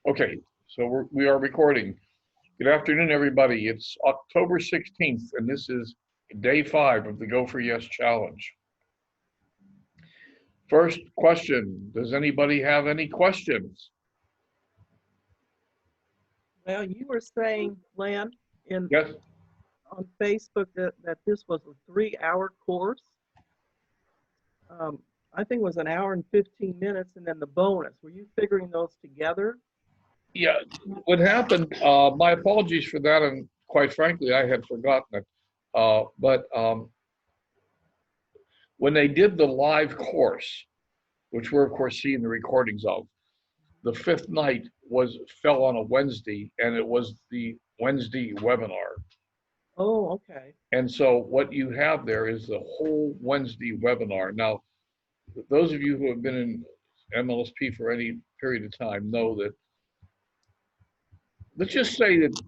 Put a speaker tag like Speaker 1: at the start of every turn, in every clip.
Speaker 1: Okay, so we are recording. Good afternoon, everybody. It's October 16th, and this is day 5 of the Go for Yes challenge. First question, does anybody have any questions?
Speaker 2: Well, you were saying, Len,
Speaker 1: Yes.
Speaker 2: on Facebook that this was a 3-hour course. I think it was an hour and 15 minutes, and then the bonus. Were you figuring those together?
Speaker 1: Yeah, what happened, my apologies for that, and quite frankly, I had forgotten it. But when they did the live course, which we're of course seeing the recordings of, the 5th night fell on a Wednesday, and it was the Wednesday webinar.
Speaker 2: Oh, okay.
Speaker 1: And so what you have there is the whole Wednesday webinar. Now, those of you who have been in MLSP for any period of time know that, let's just say that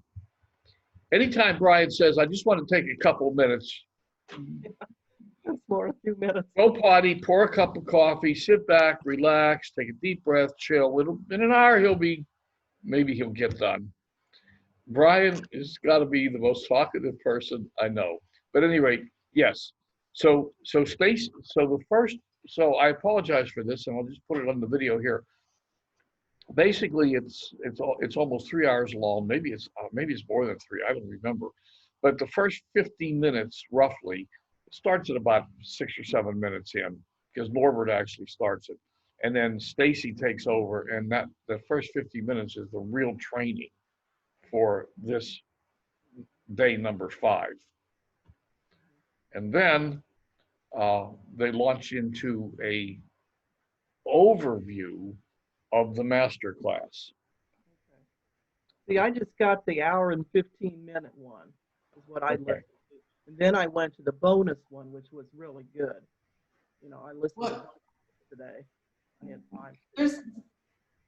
Speaker 1: anytime Brian says, I just want to take a couple of minutes,
Speaker 2: Just for a few minutes.
Speaker 1: go potty, pour a cup of coffee, sit back, relax, take a deep breath, chill. In an hour, maybe he'll get done. Brian has got to be the most talkative person I know. But at any rate, yes. So Stacy, so I apologize for this, and I'll just put it on the video here. Basically, it's almost 3 hours long. Maybe it's more than 3. I don't remember. But the first 15 minutes, roughly, it starts at about 6 or 7 minutes in, because Norbert actually starts it, and then Stacy takes over, and the first 50 minutes is the real training for this day number 5. And then they launch into a overview of the master class.
Speaker 2: Okay. See, I just got the hour and 15-minute one, is what I listened to. And then I went to the bonus one, which was really good. You know, I listened to it today. I had time.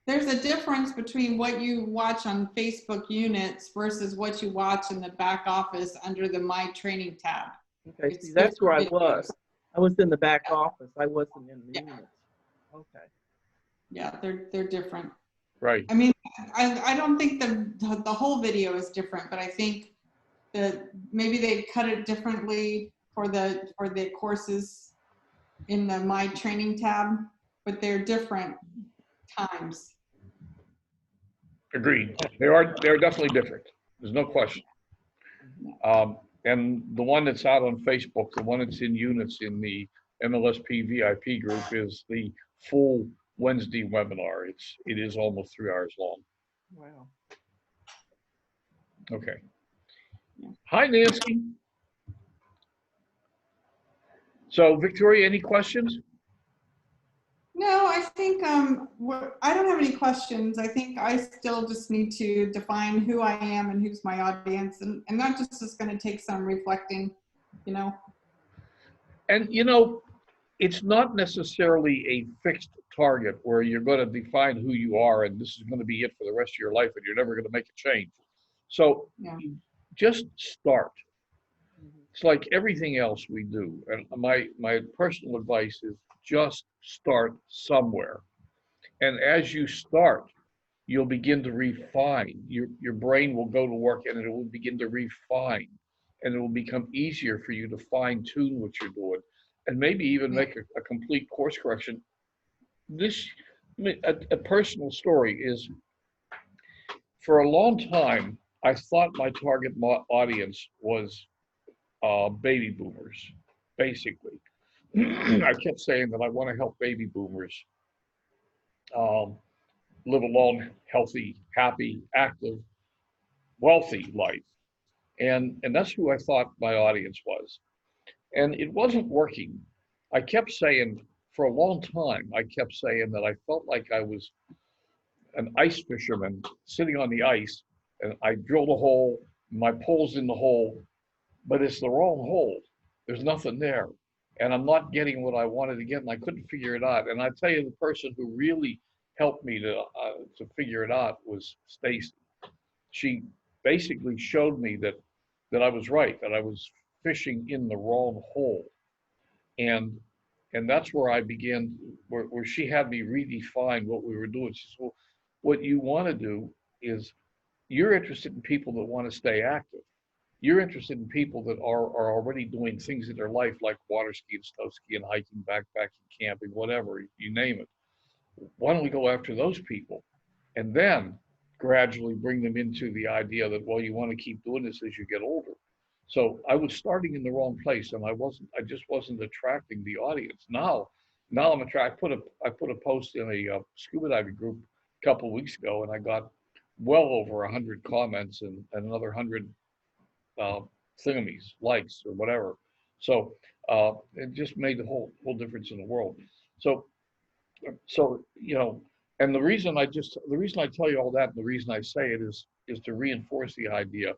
Speaker 3: There's a difference between what you watch on Facebook units versus what you watch in the back office under the My Training tab.
Speaker 2: Okay, see, that's where I was. I was in the back office. I wasn't in the units. Okay.
Speaker 3: Yeah, they're different.
Speaker 1: Right.
Speaker 3: I mean, I don't think the whole video is different, but I think that maybe they cut it differently for the courses in the My Training tab, but they're different times.
Speaker 1: Agreed. They're definitely different. There's no question. And the one that's out on Facebook, the one that's in units in the MLSP VIP group, is the full Wednesday webinar. It is almost 3 hours long.
Speaker 2: Wow.
Speaker 1: Okay. Hi, Nancy. So, Victoria, any questions?
Speaker 3: No, I think I don't have any questions. I think I still just need to define who I am and who's my audience, and that just is going to take some reflecting, you know.
Speaker 1: And you know, it's not necessarily a fixed target where you're going to define who you are and this is going to be it for the rest of your life and you're never going to make a change. So just start. It's like everything else we do. And my personal advice is just start somewhere. And as you start, you'll begin to refine. Your brain will go to work and it will begin to refine. And it will become easier for you to fine tune what you're doing. And maybe even make a complete course correction. A personal story is, for a long time, I thought my target audience was baby boomers, basically. I kept saying that I want to help baby boomers live a long, healthy, happy, active, wealthy life. And that's who I thought my audience was. And it wasn't working. I kept saying, for a long time, I kept saying that I felt like I was an ice fisherman sitting on the ice, and I drilled a hole, my pole's in the hole, but it's the wrong hole. There's nothing there. And I'm not getting what I wanted to get, and I couldn't figure it out. And I tell you, the person who really helped me to figure it out was Stacy. She basically showed me that I was right, that I was fishing in the wrong hole. And that's where I began, where she had me redefine what we were doing. She said, well, what you want to do is you're interested in people that want to stay active. You're interested in people that are already doing things in their life like water skiing, snow skiing, hiking, backpacking, camping, whatever, you name it. Why don't we go after those people and then gradually bring them into the idea that, well, you want to keep doing this as you get older. So I was starting in the wrong place, and I just wasn't attracting the audience. Now I'm attracted. I put a post in a scuba diving group a couple of weeks ago, and I got well over 100 comments and another 100 uh, thingamies, likes or whatever. So it just made the whole difference in the world. So you know, and the reason I tell you all that, and the reason I say it is to reinforce the idea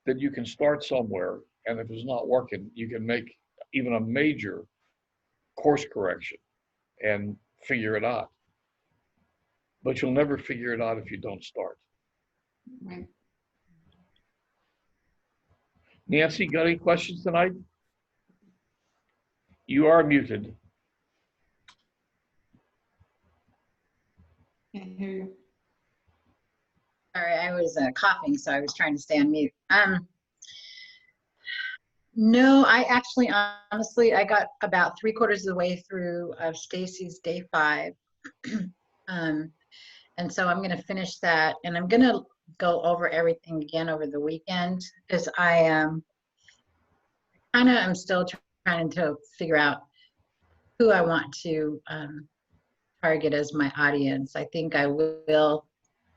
Speaker 1: that you can start somewhere, and if it's not working, you can make even a major course correction and figure it out. But you'll never figure it out if you don't start.
Speaker 3: Right.
Speaker 1: Nancy, got any questions tonight? You are muted.
Speaker 3: Can't hear you.
Speaker 4: Sorry, I was coughing, so I was trying to stay on mute. No, I actually, honestly, I got about 3/4 of the way through of Stacy's day 5. And so I'm going to finish that, and I'm going to go over everything again over the weekend, because I kind of am still trying to figure out who I want to target as my audience. I think I will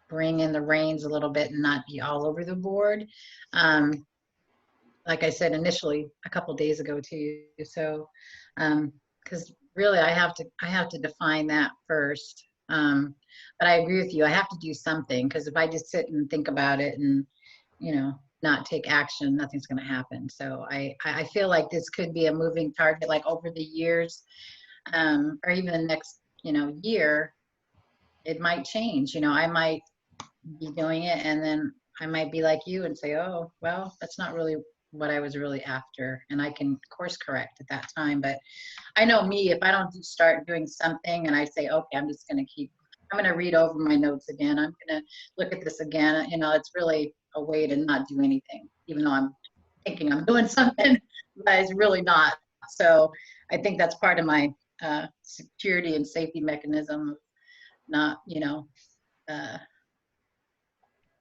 Speaker 4: bring in the reins a little bit and not be all over the board. Like I said initially a couple days ago to you. So, because really I have to define that first. But I agree with you. I have to do something, because if I just sit and think about it and, you know, not take action, nothing's going to happen. So I feel like this could be a moving target, like over the years, or even the next, you know, year, it might change. You know, I might be doing it, and then I might be like you and say, oh, well, that's not really what I was really after, and I can course correct at that time. But I know me, if I don't start doing something and I say, okay, I'm going to read over my notes again, I'm going to look at this again, you know, it's really a way to not do anything, even though I'm thinking I'm doing something, but it's really not. So I think that's part of my security and safety mechanism, not, you know,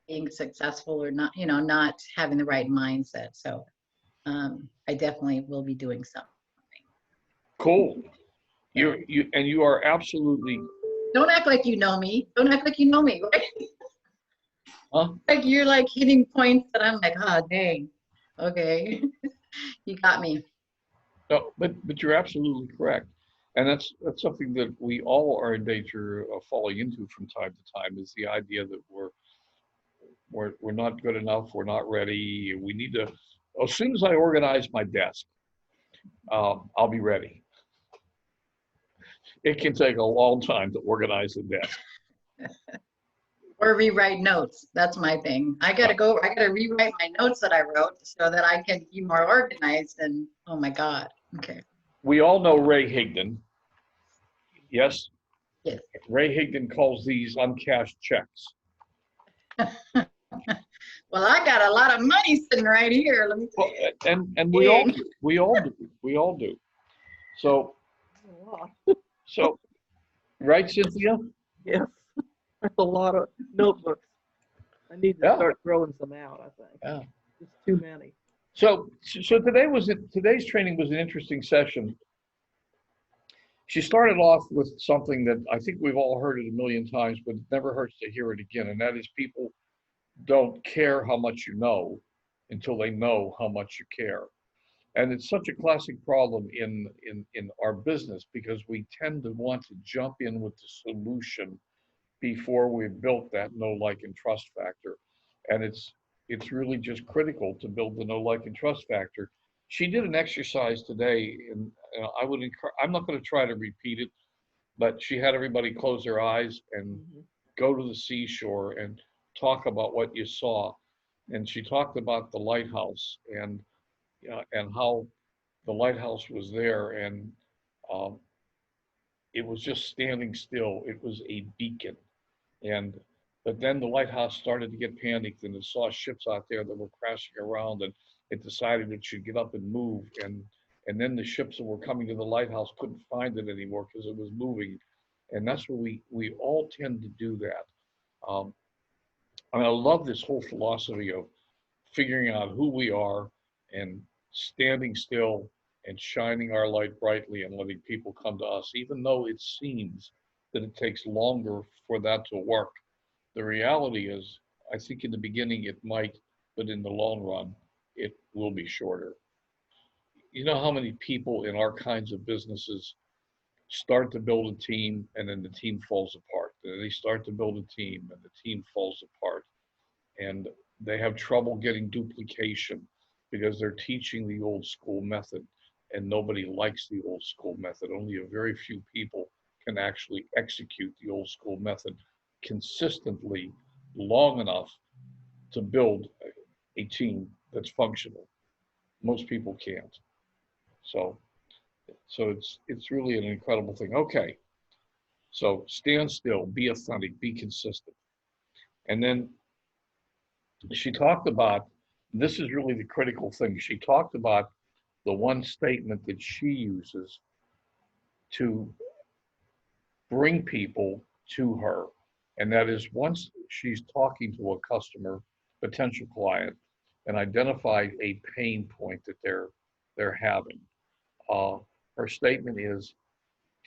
Speaker 4: being successful or not, you know, not having the right mindset. So I definitely will be doing something.
Speaker 1: Cool. You are absolutely.
Speaker 4: Don't act like you know me. Don't act like you know me, right?
Speaker 1: Huh?
Speaker 4: Like you're like hitting points that I'm like, oh, dang. Okay. You got me.
Speaker 1: No, but you're absolutely correct. And that's something that we all are in danger of falling into from time to time, is the idea that we're not good enough, we're not ready. We need to, as soon as I organize my desk, I'll be ready. It can take a long time to organize the desk.
Speaker 4: Or rewrite notes. That's my thing. I gotta rewrite my notes that I wrote so that I can be more organized. And oh my God. Okay.
Speaker 1: We all know Ray Higdon. Yes?
Speaker 4: Yes.
Speaker 1: Ray Higdon calls these uncashed checks.
Speaker 4: Well, I got a lot of money sitting right here. Let me tell you.
Speaker 1: And we all do. So right, Cynthia?
Speaker 2: Yes, that's a lot of notebooks. I need to start throwing some out, I think.
Speaker 1: Yeah.
Speaker 2: It's too many.
Speaker 1: So today's training was an interesting session. She started off with something that I think we've all heard it a million times, but it never hurts to hear it again, and that is people don't care how much you know until they know how much you care. And it's such a classic problem in our business, because we tend to want to jump in with the solution before we've built that know, like, and trust factor. And it's really just critical to build the know, like, and trust factor. She did an exercise today, and I would encourage, I'm not going to try to repeat it, but she had everybody close their eyes and go to the seashore and talk about what you saw. And she talked about the lighthouse and how the lighthouse was there, and it was just standing still. It was a beacon, and But then the lighthouse started to get panicked and it saw ships out there that were crashing around, and it decided it should get up and move. And then the ships that were coming to the lighthouse couldn't find it anymore because it was moving. And that's what we all tend to do that. Um, and I love this whole philosophy of figuring out who we are and standing still and shining our light brightly and letting people come to us, even though it seems that it takes longer for that to work. The reality is, I think in the beginning it might, but in the long run, it will be shorter. You know how many people in our kinds of businesses start to build a team and then the team falls apart. They start to build a team and the team falls apart. And they have trouble getting duplication because they're teaching the old school method and nobody likes the old school method. Only a very few people can actually execute the old school method consistently long enough to build a team that's functional. Most people can't. So it's really an incredible thing. Okay, so stand still, be authentic, be consistent. And then she talked about, this is really the critical thing. She talked about the one statement that she uses to bring people to her. And that is, once she's talking to a customer, potential client, and identified a pain point that they're having. Her statement is,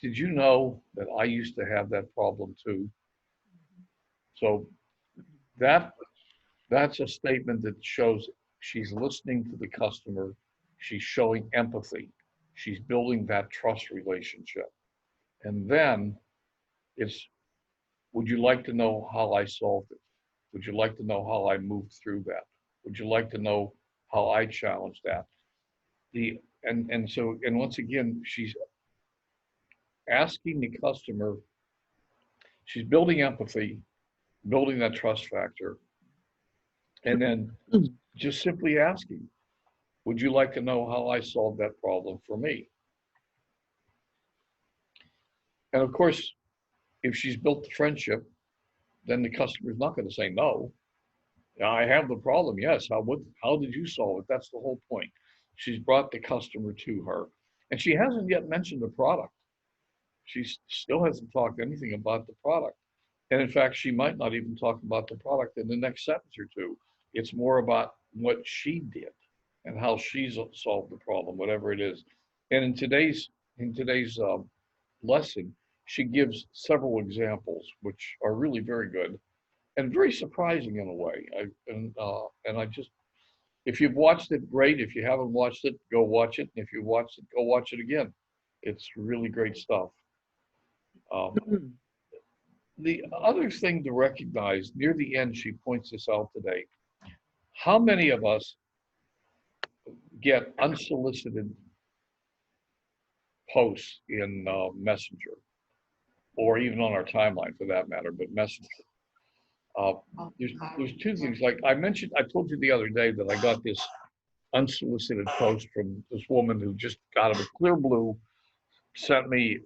Speaker 1: did you know that I used to have that problem too? So that's a statement that shows she's listening to the customer, she's showing empathy, she's building that trust relationship. And then it's, would you like to know how I solved it? Would you like to know how I moved through that? Would you like to know how I challenged that? And once again, she's asking the customer, she's building empathy, building that trust factor, and then just simply asking, would you like to know how I solved that problem for me? And of course, if she's built the friendship, then the customer's not going to say no. I have the problem, yes. How did you solve it? That's the whole point. She's brought the customer to her. And she hasn't yet mentioned the product. She still hasn't talked anything about the product. And in fact, she might not even talk about the product in the next sentence or two. It's more about what she did and how she's solved the problem, whatever it is. And in today's lesson, she gives several examples, which are really very good and very surprising in a way. And I just, if you've watched it, great. If you haven't watched it, go watch it. And if you watched it, go watch it again. It's really great stuff. The other thing to recognize, near the end, she points this out today. How many of us get unsolicited posts in Messenger, or even on our timeline for that matter, but Messenger? There's two things. Like I told you the other day that I got this unsolicited post from this woman who just out of a clear blue sent me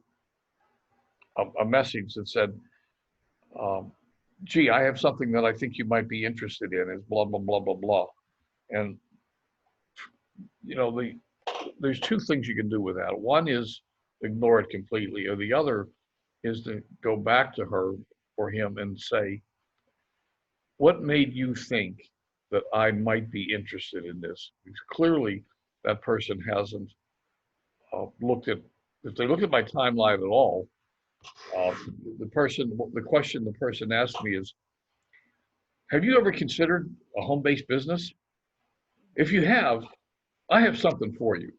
Speaker 1: a message that said, gee, I have something that I think you might be interested in, is blah, blah, blah, blah, blah. And, you know, there's two things you can do with that. One is ignore it completely, or the other is to go back to her or him and say, what made you think that I might be interested in this? Because clearly that person hasn't looked at, if they look at my timeline at all, the question the person asked me is, have you ever considered a home-based business? If you have, I have something for you.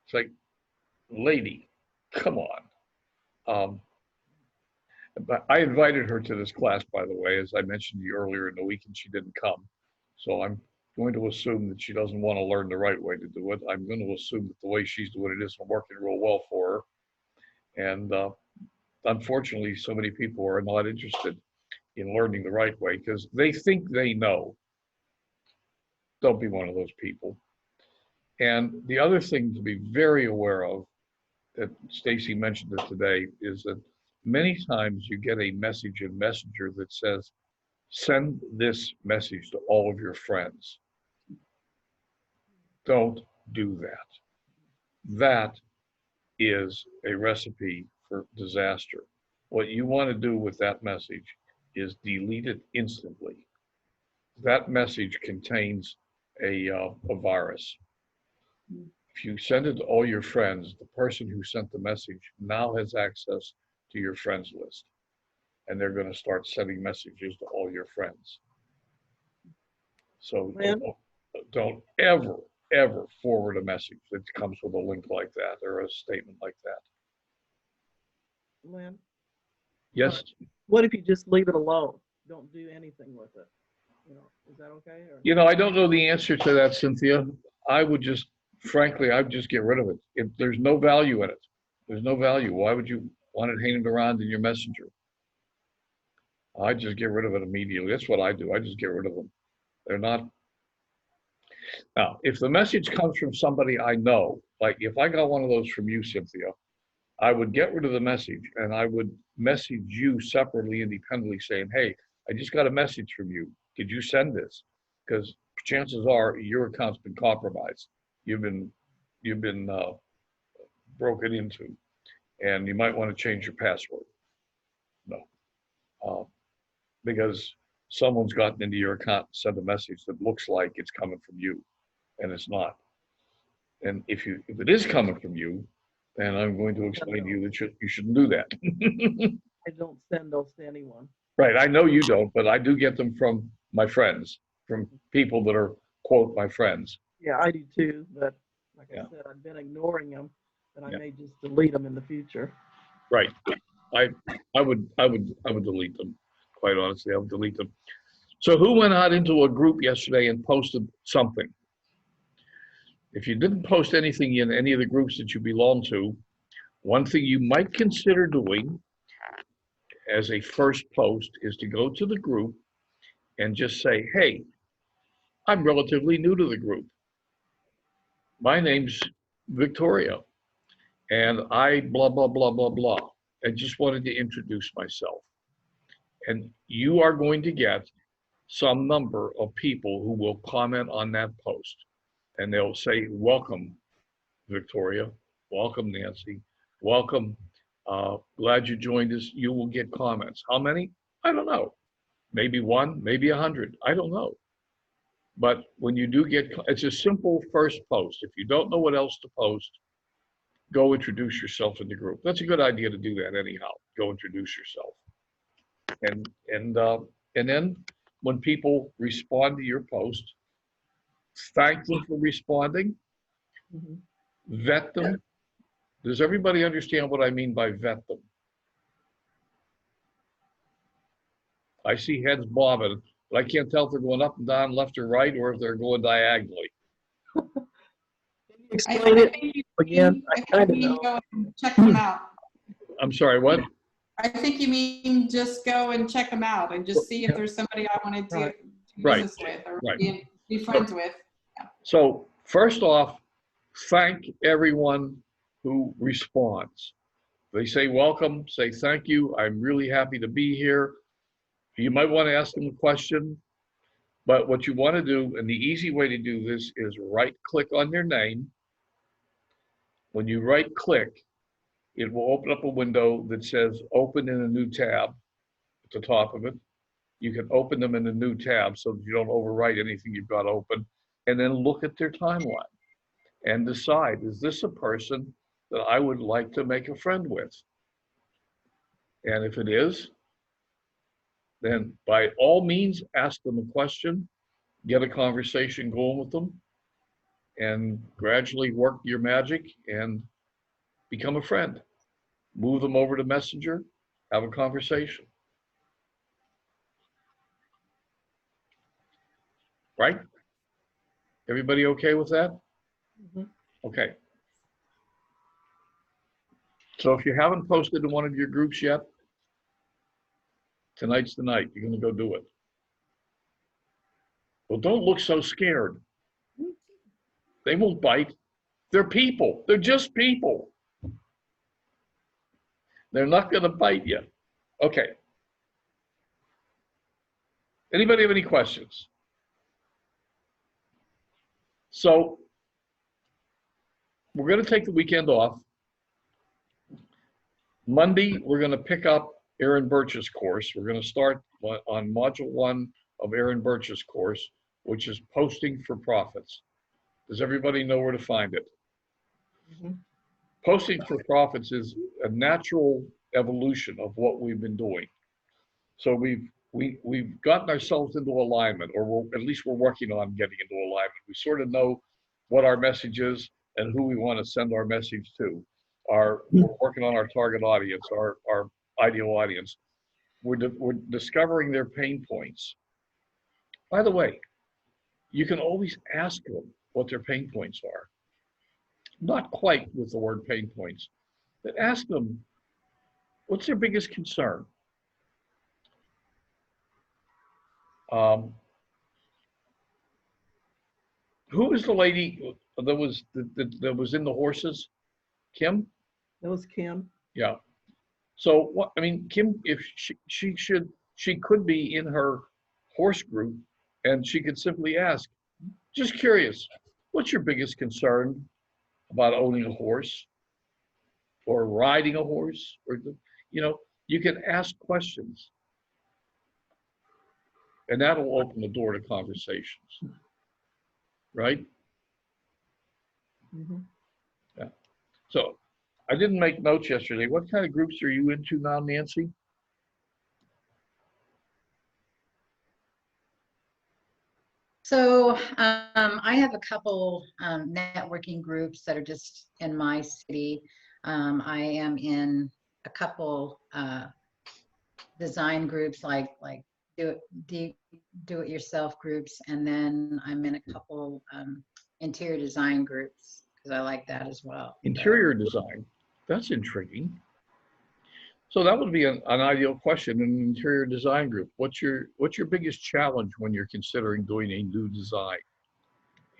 Speaker 1: It's like, lady, come on. But I invited her to this class, by the way, as I mentioned to you earlier in the week, and she didn't come. So I'm going to assume that she doesn't want to learn the right way to do it. I'm going to assume that the way she's doing it isn't working real well for her. And unfortunately, so many people are not interested in learning the right way because they think they know. Don't be one of those people. And the other thing to be very aware of, that Stacy mentioned it today, is that many times you get a message in Messenger that says, Send this message to all of your friends. Don't do that. That is a recipe for disaster. What you want to do with that message is delete it instantly. That message contains a virus. If you send it to all your friends, the person who sent the message now has access to your friends list. And they're going to start sending messages to all your friends. So don't ever, ever forward a message that comes with a link like that or a statement like that.
Speaker 2: Lynn,
Speaker 1: Yes?
Speaker 2: what if you just leave it alone? Don't do anything with it. You know, is that okay? Or?
Speaker 1: You know, I don't know the answer to that, Cynthia. I would just, frankly, I would just get rid of it. If there's no value in it, there's no value. Why would you want it hanging around in your messenger? I just get rid of it immediately. That's what I do. I just get rid of them. They're not. Now, if the message comes from somebody I know, like if I got one of those from you, Cynthia, I would get rid of the message and I would message you separately, independently, saying, hey, I just got a message from you. Did you send this? Because chances are your account's been compromised. You've been broken into, and you might want to change your password. No, because someone's gotten into your account and sent a message that looks like it's coming from you, and it's not. And if it is coming from you, then I'm going to explain to you that you shouldn't do that.
Speaker 2: I don't send those to anyone.
Speaker 1: Right, I know you don't, but I do get them from my friends, from people that are, quote, my friends.
Speaker 2: Yeah, I do too, but like I said, I've been ignoring them, and I may just delete them in the future.
Speaker 1: Right, I would delete them. Quite honestly, I would delete them. So who went out into a group yesterday and posted something? If you didn't post anything in any of the groups that you belong to, one thing you might consider doing as a first post is to go to the group and just say, hey, I'm relatively new to the group. My name's Victoria, and I blah, blah, blah, blah, blah. I just wanted to introduce myself. And you are going to get some number of people who will comment on that post. And they'll say, welcome, Victoria. Welcome, Nancy. Welcome. Glad you joined us. You will get comments. How many? I don't know. Maybe 1, maybe 100. I don't know. But when you do get, it's a simple first post. If you don't know what else to post, go introduce yourself in the group. That's a good idea to do that anyhow. Go introduce yourself. And then when people respond to your post, thank them for responding, vet them. Does everybody understand what I mean by vet them? I see heads bobbing, but I can't tell if they're going up and down, left or right, or if they're going diagonally.
Speaker 2: Explain it again. I kind of know.
Speaker 3: Go and check them out.
Speaker 1: I'm sorry, what?
Speaker 3: I think you mean just go and check them out and just see if there's somebody I wanted to do business with or be friends with. Yeah.
Speaker 1: So first off, thank everyone who responds. They say welcome, say thank you, I'm really happy to be here. You might want to ask them a question, but what you want to do, and the easy way to do this is right-click on their name. When you right-click, it will open up a window that says open in a new tab at the top of it. You can open them in a new tab so that you don't overwrite anything you've got open, and then look at their timeline and decide, is this a person that I would like to make a friend with? And if it is, then by all means, ask them a question, get a conversation going with them, and gradually work your magic and become a friend. Move them over to Messenger, have a conversation. Right? Everybody okay with that? Okay. So if you haven't posted in one of your groups yet, tonight's the night. You're going to go do it. Well, don't look so scared. They won't bite. They're people. They're just people. They're not going to bite you. Okay. Anybody have any questions? So we're going to take the weekend off. Monday, we're going to pick up Aaron Birch's course. We're going to start on module 1 of Aaron Birch's course, which is posting for profits. Does everybody know where to find it?
Speaker 2: Mhm.
Speaker 1: Posting for profits is a natural evolution of what we've been doing. So we've gotten ourselves into alignment, or at least we're working on getting into alignment. We sort of know what our message is and who we want to send our message to. We're working on our target audience, our ideal audience. We're discovering their pain points. By the way, you can always ask them what their pain points are. Not quite with the word pain points, but ask them, what's their biggest concern? Who was the lady that was in the horses? Kim?
Speaker 2: That was Kim.
Speaker 1: Yeah. So what I mean, Kim, if she could be in her horse group, and she could simply ask, just curious, what's your biggest concern about owning a horse or riding a horse? Or you can ask questions, and that'll open the door to conversations, right?
Speaker 2: Mhm.
Speaker 1: Yeah. So I didn't make notes yesterday. What kind of groups are you into now, Nancy?
Speaker 4: So I have a couple networking groups that are just in my city. I am in a couple design groups like do it yourself groups, and then I'm in a couple interior design groups because I like that as well.
Speaker 1: Interior design. That's intriguing. So that would be an ideal question in an interior design group. What's your biggest challenge when you're considering doing a new design?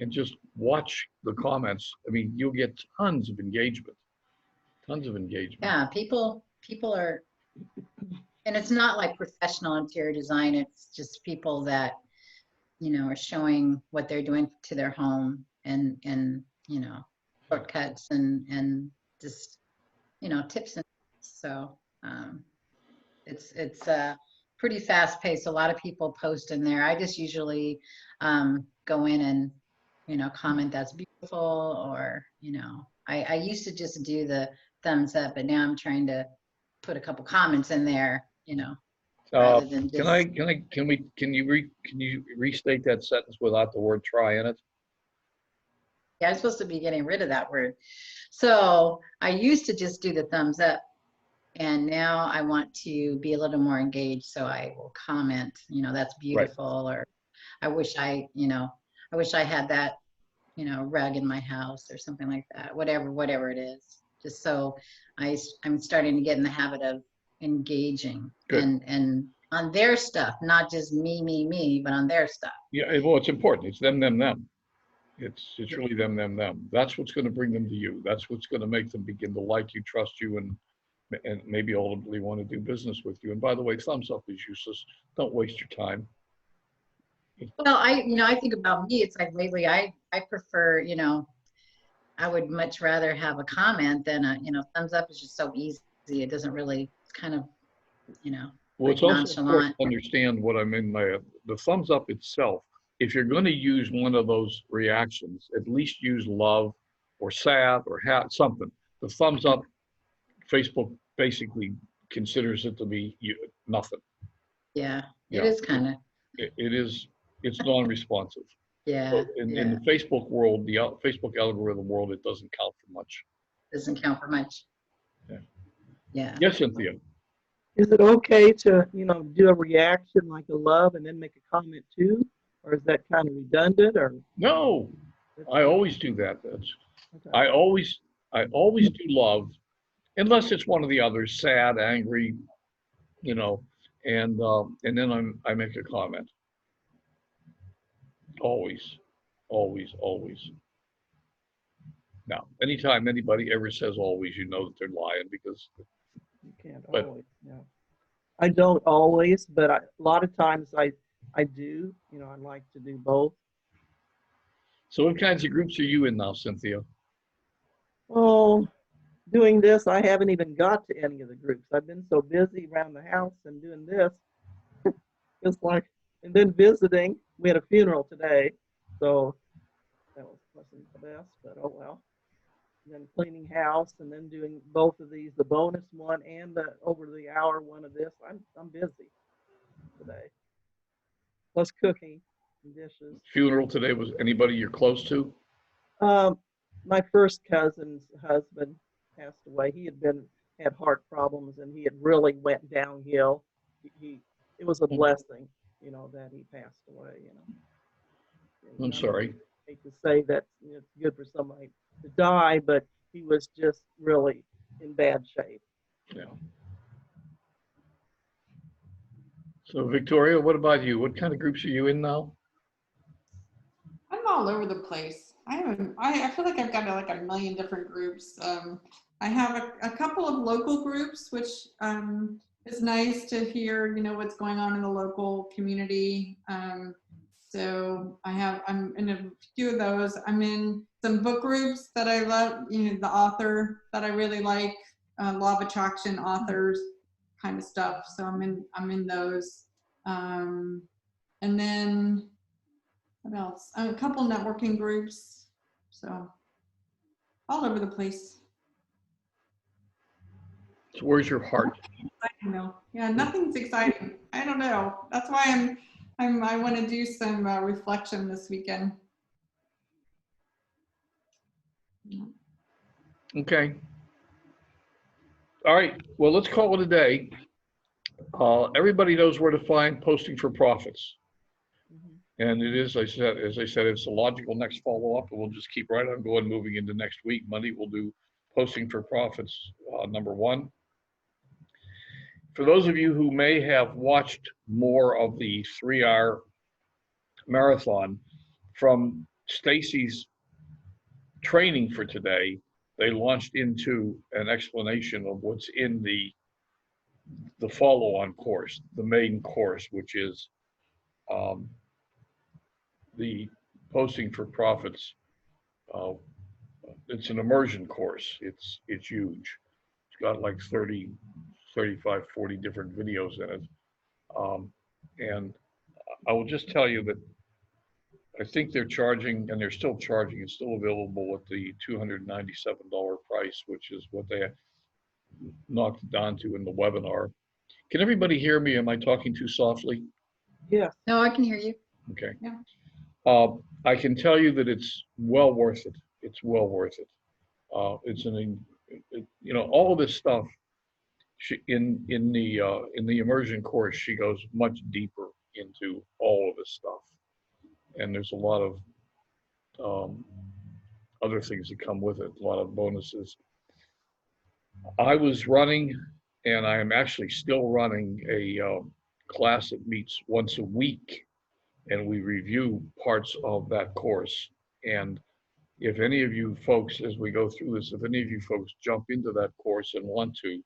Speaker 1: And just watch the comments. I mean, you'll get tons of engagement. Tons of engagement.
Speaker 4: Yeah, people are, and it's not like professional interior design. It's just people that, are showing what they're doing to their home and shortcuts and just, tips and so it's pretty fast paced. A lot of people post in there. I just usually go in and, comment that's beautiful, or, I used to just do the thumbs up, but now I'm trying to put a couple comments in there, rather than just.
Speaker 1: Can you restate that sentence without the word try in it?
Speaker 4: Yeah, I'm supposed to be getting rid of that word. So I used to just do the thumbs up, and now I want to be a little more engaged. So I will comment, that's beautiful, right. Or I wish I had that, rug in my house or something like that, whatever it is. Just so I'm starting to get in the habit of engaging. Good. and on their stuff, not just me, but on their stuff.
Speaker 1: Yeah, well, it's important. It's them. It's really them. That's what's going to bring them to you. That's what's going to make them begin to like you, trust you, and maybe ultimately want to do business with you. And by the way, thumbs up is useless. Don't waste your time.
Speaker 4: Well, I think about me. It's like lately, I prefer, I would much rather have a comment than a, thumbs up is just so easy. It doesn't really, it's kind of,
Speaker 1: Well, it's also important to understand what I mean by the thumbs up itself. If you're going to use one of those reactions, at least use love or sad or something. The thumbs up, Facebook basically considers it to be nothing.
Speaker 4: Yeah, it is kind of.
Speaker 1: It is. It's non-responsive.
Speaker 4: Yeah.
Speaker 1: So in the Facebook world, the Facebook algorithm world, it doesn't count for much.
Speaker 4: Doesn't count for much.
Speaker 1: Yeah.
Speaker 4: Yeah.
Speaker 1: Yes, Cynthia.
Speaker 2: Is it okay to, do a reaction like a love and then make a comment too? Or is that kind of redundant or?
Speaker 1: No, I always do that.
Speaker 2: Okay.
Speaker 1: I always do love, unless it's one of the others, sad, angry, and then I make a comment. Always. Now, anytime anybody ever says always, you know that they're lying, because
Speaker 2: you can't always. Yeah. I don't always, but a lot of times I I do, I like to do both.
Speaker 1: So what kinds of groups are you in now, Cynthia?
Speaker 2: Oh, doing this, I haven't even got to any of the groups. I've been so busy around the house and doing this. It's like, and then visiting. We had a funeral today, so that wasn't the best, but oh well. And then cleaning house, and then doing both of these, the bonus one and the over the hour one of this. I'm busy today. Plus cooking and dishes.
Speaker 1: Funeral today, was anybody you're close to?
Speaker 2: My first cousin's husband passed away. He had heart problems, and he had really went downhill. It was a blessing, that he passed away.
Speaker 1: I'm sorry.
Speaker 2: I hate to say that it's good for somebody to die, but he was just really in bad shape.
Speaker 1: Yeah. So Victoria, what about you? What kind of groups are you in now?
Speaker 3: I'm all over the place. I feel like I've got like a million different groups. I have a couple of local groups, which is nice to hear, what's going on in the local community. So I'm in a few of those. I'm in some book groups that I love, the author that I really like, law of attraction authors kind of stuff. So I'm in those. And then what else? A couple networking groups. So all over the place.
Speaker 1: So where's your heart?
Speaker 3: I know. Yeah, nothing's exciting. I don't know. That's why I want to do some reflection this weekend.
Speaker 1: Okay. All right. Well, let's call it a day. Everybody knows where to find Posting for Profits. And it is, as I said, it's a logical next follow-up, and we'll just keep right on going, moving into next week. Monday, we'll do Posting for Profits #1. For those of you who may have watched more of the 3-hour marathon from Stacy's training for today, they launched into an explanation of what's in the follow-on course, the main course, which is the Posting for Profits. It's an immersion course. It's huge. It's got like 30, 35, 40 different videos in it. And I will just tell you that I think they're charging, and they're still charging, it's still available at the $297 price, which is what they knocked it down to in the webinar. Can everybody hear me? Am I talking too softly?
Speaker 2: Yeah.
Speaker 4: No, I can hear you.
Speaker 1: Okay.
Speaker 3: Yeah.
Speaker 1: I can tell you that it's well worth it. It's well worth it. It's all of this stuff. In the immersion course, she goes much deeper into all of this stuff, and there's a lot of other things that come with it. A lot of bonuses. I was running, and I am actually still running a class that meets once a week, and we review parts of that course. And if any of you folks, as we go through this, if any of you folks jump into that course and want to,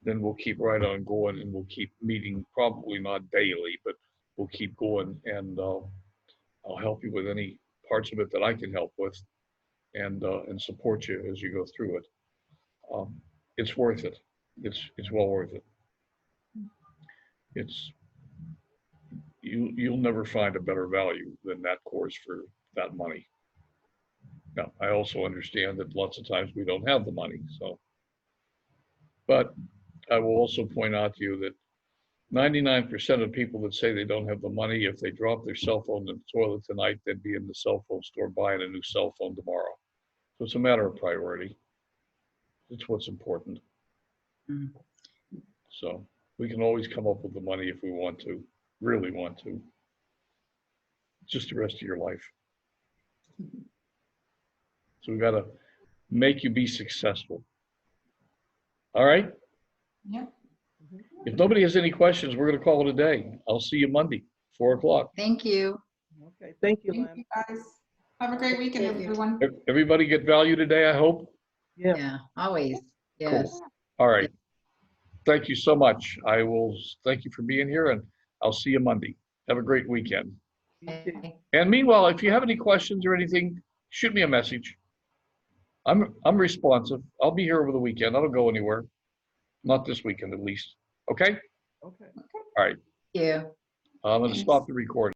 Speaker 1: then we'll keep right on going, and we'll keep meeting, probably not daily, but we'll keep going, and I'll help you with any parts of it that I can help with, and support you as you go through it. It's worth it. It's well worth it. You'll never find a better value than that course for that money. Now, I also understand that lots of times we don't have the money, so. But I will also point out to you that 99% of people that say they don't have the money, if they drop their cell phone in the toilet tonight, they'd be in the cell phone store buying a new cell phone tomorrow. So it's a matter of priority. It's what's important.
Speaker 4: Mm-hmm.
Speaker 1: So we can always come up with the money if we want to, really want to. Just the rest of your life. So we got to make you be successful. All right?
Speaker 3: Yep.
Speaker 1: If nobody has any questions, we're going to call it a day. I'll see you Monday, 4 o'clock.
Speaker 4: Thank you.
Speaker 2: Okay. Thank you,
Speaker 3: Thank
Speaker 2: Lynn.
Speaker 3: you guys. Have a great weekend,
Speaker 4: Thank you.
Speaker 3: everyone.
Speaker 1: Everybody get value today, I hope?
Speaker 2: Yeah.
Speaker 4: Yeah, always. Yes.
Speaker 1: Cool. All right. Thank you so much. I will thank you for being here, and I'll see you Monday. Have a great weekend.
Speaker 2: You too.
Speaker 4: Okay.
Speaker 1: And meanwhile, if you have any questions or anything, shoot me a message. I'm responsive. I'll be here over the weekend. I don't go anywhere. Not this weekend, at least. Okay?
Speaker 2: Okay.
Speaker 1: All right.
Speaker 4: Thank you.
Speaker 1: I'm going to
Speaker 3: Thanks.
Speaker 1: stop the recording.